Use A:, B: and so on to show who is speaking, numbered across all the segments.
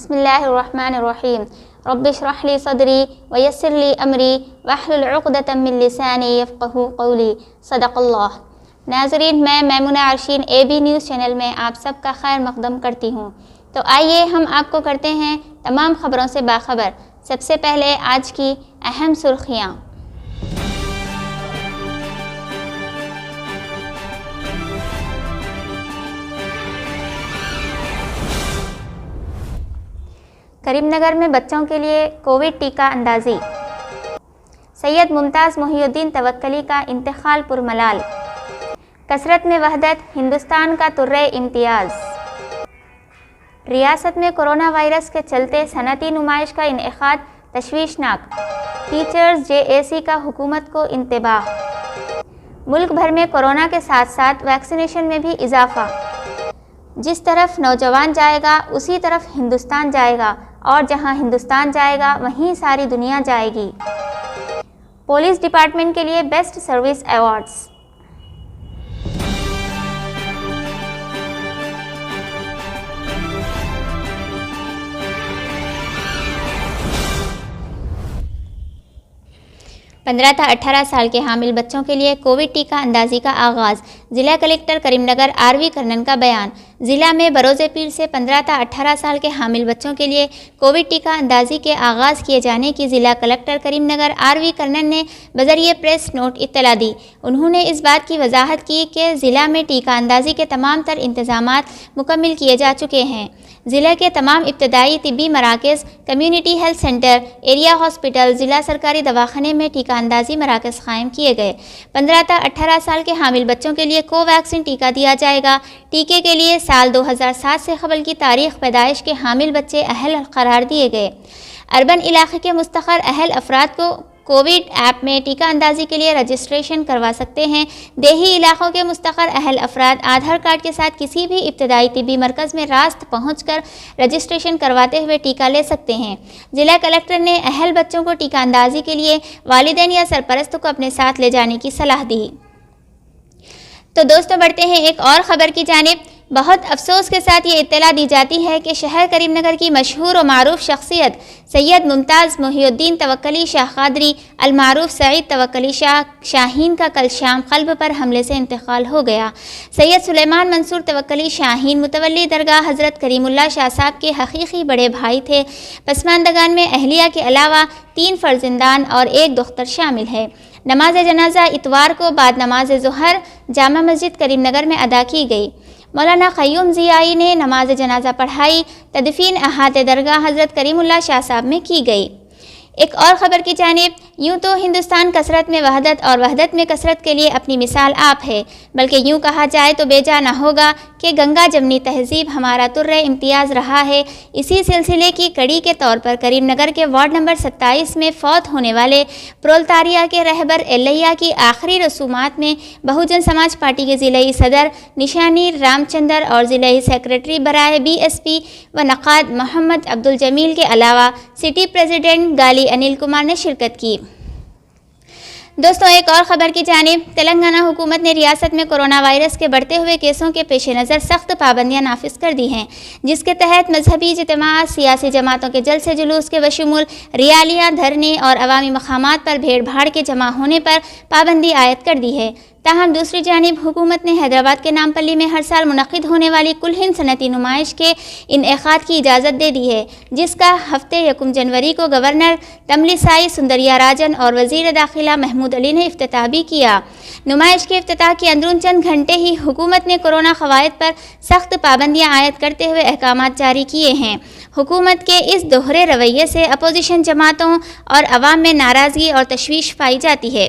A: بسم اللہ الرحمن الرحیم رب اشرح لی صدری ویسر لی امری واحلل عقدۃ من لسانی یفقہوا قولی صدق اللہ۔ ناظرین، میں میمونہ عرشین AB نیوز چینل میں آپ سب کا خیر مقدم کرتی ہوں۔ تو آئیے ہم آپ کو کرتے ہیں تمام خبروں سے باخبر۔ سب سے پہلے آج کی اہم سرخیاں۔ کریم نگر میں بچوں کے لیے کووڈ ٹیکہ اندازی۔ سید ممتاز محی الدین توکلی کا انتقال پرملال۔ کثرت میں وحدت، ہندوستان کا طرۂ امتیاز۔ ریاست میں کرونا وائرس کے چلتے صنعتی نمائش کا انعقاد تشویشناک، ٹیچرز JAC کا حکومت کو انتباہ۔ ملک بھر میں کورونا کے ساتھ ساتھ ویکسینیشن میں بھی اضافہ۔ جس طرف نوجوان جائے گا اسی طرف ہندوستان جائے گا، اور جہاں ہندوستان جائے گا وہیں ساری دنیا جائے گی۔ پولیس ڈپارٹمنٹ کے لیے بیسٹ سروس ایوارڈز۔ پندرہ تا 18 سال کے حامل بچوں کے لیے کووڈ ٹیکہ اندازی کا آغاز۔ ضلع کلکٹر کریم نگر RV کرنن کا بیان۔ ضلع میں بروز پیر سے 15 تا 18 سال کے حامل بچوں کے لیے کووڈ ٹیکہ اندازی کے آغاز کیے جانے کی ضلع کلکٹر کریم نگر RV کرنن نے بذریعہ پریس نوٹ اطلاع دی۔ انہوں نے اس بات کی وضاحت کی کہ ضلع میں ٹیکہ اندازی کے تمام تر انتظامات مکمل کیے جا چکے ہیں۔ ضلع کے تمام ابتدائی طبی مراکز، community health centre, area hospital, ضلع سرکاری دواخانے میں ٹیکہ اندازی مراکز قائم کیے گئے۔ 15 تا 18 سال کے حامل بچوں کے لیے کوویکسین ٹیکہ دیا جائے گا۔ ٹیکے کے لیے سال 2007 سے قبل کی تاریخ پیدائش کے حامل بچے اہل قرار دیے گئے۔ اربن علاقے کے مستقر اہل افراد کو کووڈ ایپ میں ٹیکہ اندازی کے لیے رجسٹریشن کروا سکتے ہیں۔ دیہی علاقوں کے مستقر اہل افراد آدھار کارڈ کے ساتھ کسی بھی ابتدائی طبی مرکز میں راست پہنچ کر رجسٹریشن کرواتے ہوئے ٹیکہ لے سکتے ہیں۔ ضلع کلکٹر نے اہل بچوں کو ٹیکہ اندازی کے لیے والدین یا سرپرست کو اپنے ساتھ لے جانے کی صلاح دی۔ تو دوستوں، بڑھتے ہیں ایک اور خبر کی جانب۔ بہت افسوس کے ساتھ یہ اطلاع دی جاتی ہے کہ شہر کریم نگر کی مشہور و معروف شخصیت سید ممتاز محی الدین توکلی شاہ قادری المعروف سعید توکلی شاہ شاہین کا کل شام قلب پر حملے سے انتقال ہو گیا۔ سید سلیمان منصور توکلی شاہین متولی درگاہ حضرت کریم اللہ شاہ صاحب کے حقیقی بڑے بھائی تھے۔ پسماندگان میں اہلیہ کے علاوہ 3 فرزندان اور 1 دختر شامل ہے۔ نماز جنازہ اتوار کو بعد نماز ظہر جامع مسجد کریم نگر میں ادا کی گئی۔ مولانا قیوم ضیائی نے نماز جنازہ پڑھائی۔ تدفین احاطہ درگاہ حضرت کریم اللہ شاہ صاحب میں کی گئی۔ ایک اور خبر کی جانب۔ یوں تو ہندوستان کثرت میں وحدت اور وحدت میں کثرت کے لیے اپنی مثال آپ ہے، بلکہ یوں کہا جائے تو بے جا نہ ہوگا کہ گنگا جمنی تہذیب ہمارا طرۂ امتیاز رہا ہے۔ اسی سلسلے کی کڑی کے طور پر کریم نگر کے وارڈ نمبر 27 میں فوت ہونے والے پرولتاریہ کے رہبر ایلیہ کی آخری رسومات میں بہوجن سماج پارٹی کے ضلعی صدر نشانی رام چندر اور ضلعی سیکریٹری برائے BSP و نقاد محمد عبدالجمیل کے علاوہ سٹی پریزیڈنٹ گالی انل کمار نے شرکت کی۔ دوستوں، ایک اور خبر کی جانب۔ تلنگانہ حکومت نے ریاست میں کرونا وائرس کے بڑھتے ہوئے کیسوں کے پیش نظر سخت پابندیاں نافذ کر دی ہیں، جس کے تحت مذہبی اجتماعات، سیاسی جماعتوں کے جلسے جلوس کے بشمول ریالیاں، دھرنے اور عوامی مقامات پر بھیڑ بھاڑ کے جمع ہونے پر پابندی عائد کر دی ہے۔ تاہم دوسری جانب حکومت نے حیدرآباد کے نامپلی میں ہر سال منعقد ہونے والی کل ہند صنعتی نمائش کے انعقاد کی اجازت دے دی ہے، جس کا ہفتے 1 جنوری کو گورنر تملسائی سندریا راجن اور وزیر داخلہ محمود علی نے افتتاح بھی کیا۔ نمائش کے افتتاح کے اندرون چند گھنٹے ہی حکومت نے کورونا قواعد پر سخت پابندیاں عائد کرتے ہوئے احکامات جاری کیے ہیں۔ حکومت کے اس دوہرے رویے سے اپوزیشن جماعتوں اور عوام میں ناراضگی اور تشویش پائی جاتی ہے۔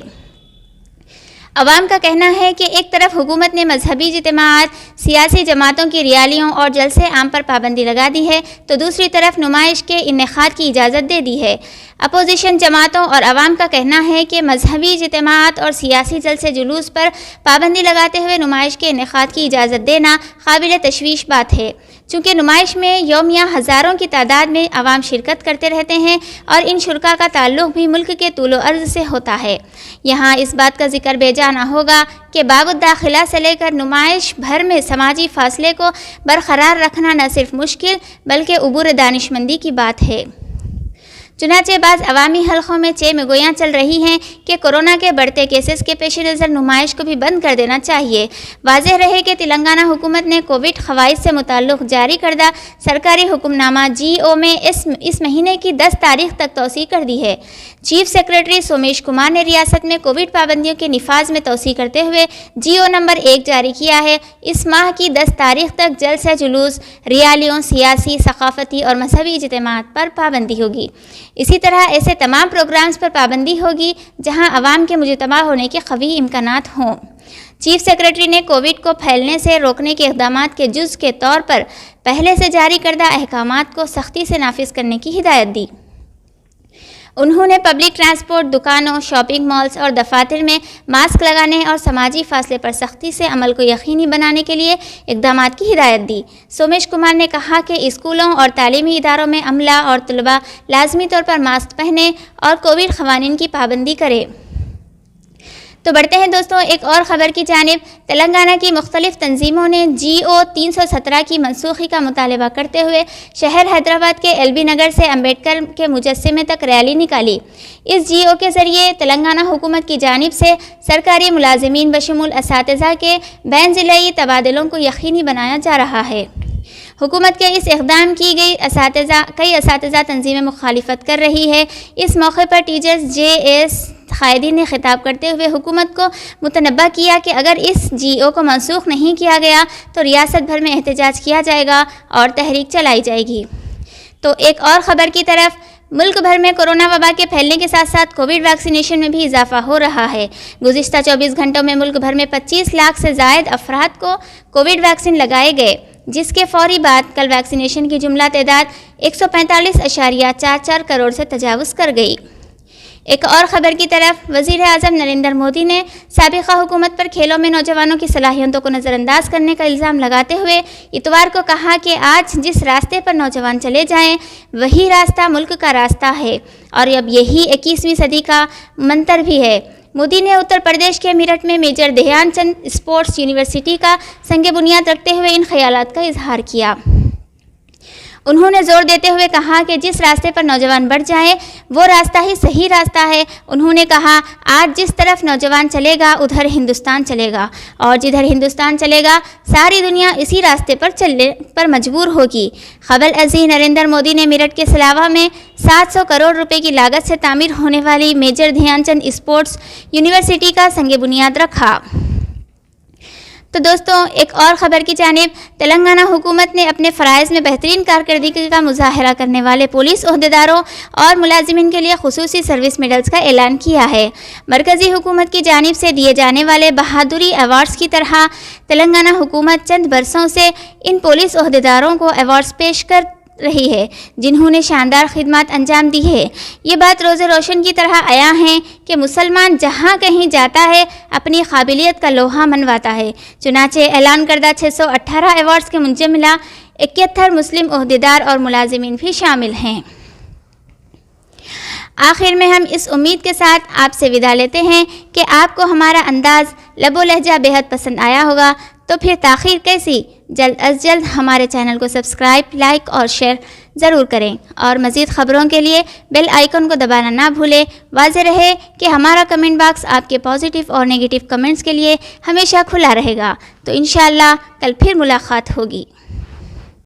A: عوام کا کہنا ہے کہ ایک طرف حکومت نے مذہبی اجتماعات، سیاسی جماعتوں کی ریالیوں اور جلسے عام پر پابندی لگا دی ہے، تو دوسری طرف نمائش کے انعقاد کی اجازت دے دی ہے۔ اپوزیشن جماعتوں اور عوام کا کہنا ہے کہ مذہبی اجتماعات اور سیاسی جلسے جلوس پر پابندی لگاتے ہوئے نمائش کے انعقاد کی اجازت دینا قابل تشویش بات ہے۔ چونکہ نمائش میں یومیہ ہزاروں کی تعداد میں عوام شرکت کرتے رہتے ہیں اور ان شرکاء کا تعلق بھی ملک کے طول و عرض سے ہوتا ہے۔ یہاں اس بات کا ذکر بے جا نہ ہوگا کہ باب الداخلہ سے لے کر نمائش بھر میں سماجی فاصلے کو برقرار رکھنا نہ صرف مشکل بلکہ عبور دانشمندی کی بات ہے۔ چنانچہ بعض عوامی حلقوں میں چہ گویاں چل رہی ہیں کہ کورونا کے بڑھتے کیسز کے پیش نظر نمائش کو بھی بند کر دینا چاہیے۔ واضح رہے کہ تلنگانہ حکومت نے کووڈ قواعد سے متعلق جاری کردہ سرکاری حکم نامہ GO میں اس مہینے کی 10 تاریخ تک توسیع کر دی ہے۔ چیف سیکریٹری سومیش کمار نے ریاست میں کووڈ پابندیوں کے نفاذ میں توسیع کرتے ہوئے GO نمبر 1 جاری کیا ہے۔ اس ماہ کی 10 تاریخ تک جلسہ جلوس، ریالیوں، سیاسی، ثقافتی اور مذہبی اجتماعات پر پابندی ہوگی۔ اسی طرح ایسے تمام پروگرامز پر پابندی ہوگی جہاں عوام کے مجتمع ہونے کے قوی امکانات ہوں۔ چیف سیکریٹری نے کووڈ کو پھیلنے سے روکنے کے اقدامات کے جز کے طور پر پہلے سے جاری کردہ احکامات کو سختی سے نافذ کرنے کی ہدایت دی۔ انہوں نے پبلک ٹرانسپورٹ، دکانوں، شاپنگ مالز اور دفاتر میں ماسک لگانے اور سماجی فاصلے پر سختی سے عمل کو یقینی بنانے کے لیے اقدامات کی ہدایت دی۔ سومیش کمار نے کہا کہ اسکولوں اور تعلیمی اداروں میں عملہ اور طلباء لازمی طور پر ماسک پہنیں اور کووڈ قوانین کی پابندی کریں۔ تو بڑھتے ہیں دوستوں ایک اور خبر کی جانب۔ تلنگانہ کی مختلف تنظیموں نے GO 317 کی منسوخی کا مطالبہ کرتے ہوئے شہر حیدرآباد کے LB نگر سے امبیڈکر کے مجسمے تک ریلی نکالی۔ اس GO کے ذریعے تلنگانہ حکومت کی جانب سے سرکاری ملازمین بشمول اساتذہ کے بین ضلعی تبادلوں کو یقینی بنایا جا رہا ہے۔ حکومت کے اس اقدام کی کئی اساتذہ تنظیمیں مخالفت کر رہی ہے۔ اس موقع پر ٹیچرز JS قائدین نے خطاب کرتے ہوئے حکومت کو متنبہ کیا کہ اگر اس GO کو منسوخ نہیں کیا گیا تو ریاست بھر میں احتجاج کیا جائے گا اور تحریک چلائی جائے گی۔ تو ایک اور خبر کی طرف، ملک بھر میں کورونا وبا کے پھیلنے کے ساتھ ساتھ کووڈ ویکسینیشن میں بھی اضافہ ہو رہا ہے۔ گزشتہ 24 گھنٹوں میں ملک بھر میں 25 لاکھ سے زائد افراد کو کووڈ ویکسین لگائے گئے، جس کے فوری بعد کل ویکسینیشن کی جملہ تعداد 145.44 کروڑ سے تجاوز کر گئی۔ ایک اور خبر کی طرف، وزیر اعظم نریندر مودی نے سابقہ حکومت پر کھیلوں میں نوجوانوں کی صلاحیتوں کو نظر انداز کرنے کا الزام لگاتے ہوئے اتوار کو کہا کہ آج جس راستے پر نوجوان چلے جائیں وہی راستہ ملک کا راستہ ہے اور اب یہی 21ویں صدی کا منتر بھی ہے۔ مودی نے اتر پردیش کے میرٹھ میں میجر دھیان چند اسپورٹس یونیورسٹی کا سنگ بنیاد رکھتے ہوئے ان خیالات کا اظہار کیا۔ انہوں نے زور دیتے ہوئے کہا کہ جس راستے پر نوجوان بڑھ جائیں وہ راستہ ہی صحیح راستہ ہے۔ انہوں نے کہا آج جس طرف نوجوان چلے گا ادھر ہندوستان چلے گا اور جدھر ہندوستان چلے گا ساری دنیا اسی راستے پر چلنے پر مجبور ہوگی۔ قبل ازیں نریندر مودی نے میرٹھ کے سلاوہ میں 700 کروڑ روپے کی لاگت سے تعمیر ہونے والی میجر دھیان چند اسپورٹس یونیورسٹی کا سنگ بنیاد رکھا۔ تو دوستوں ایک اور خبر کی جانب، تلنگانہ حکومت نے اپنے فرائض میں بہترین کارکردگی کا مظاہرہ کرنے والے پولیس عہدیداروں اور ملازمین کے لیے خصوصی سروس میڈلز کا اعلان کیا ہے۔ مرکزی حکومت کی جانب سے دیے جانے والے بہادری ایوارڈز کی طرح تلنگانہ حکومت چند برسوں سے ان پولیس عہدیداروں کو ایوارڈز پیش کر رہی ہے جنہوں نے شاندار خدمات انجام دی ہے۔ یہ بات روز روشن کی طرح عیاں ہے کہ مسلمان جہاں کہیں جاتا ہے اپنی قابلیت کا لوہا منواتا ہے۔ چنانچہ اعلان کردہ 618 ایوارڈز کے منجملہ 71 مسلم عہدیدار اور ملازمین بھی شامل ہیں۔ آخر میں ہم اس امید کے ساتھ آپ سے وداع لیتے ہیں کہ آپ کو ہمارا انداز، لب و لہجہ بےحد پسند آیا ہوگا، تو پھر تاخیر کیسی؟ جلد از جلد ہمارے چینل کو سبسکرائب، لائک اور شیئر ضرور کریں اور مزید خبروں کے لیے بیل آئیکن کو دبانا نہ بھولیں۔ واضح رہے کہ ہمارا کمنٹ باکس آپ کے پازیٹیو اور نیگیٹو کمنٹس کے لیے ہمیشہ کھلا رہے گا۔ تو انشاءاللہ کل پھر ملاقات ہوگی۔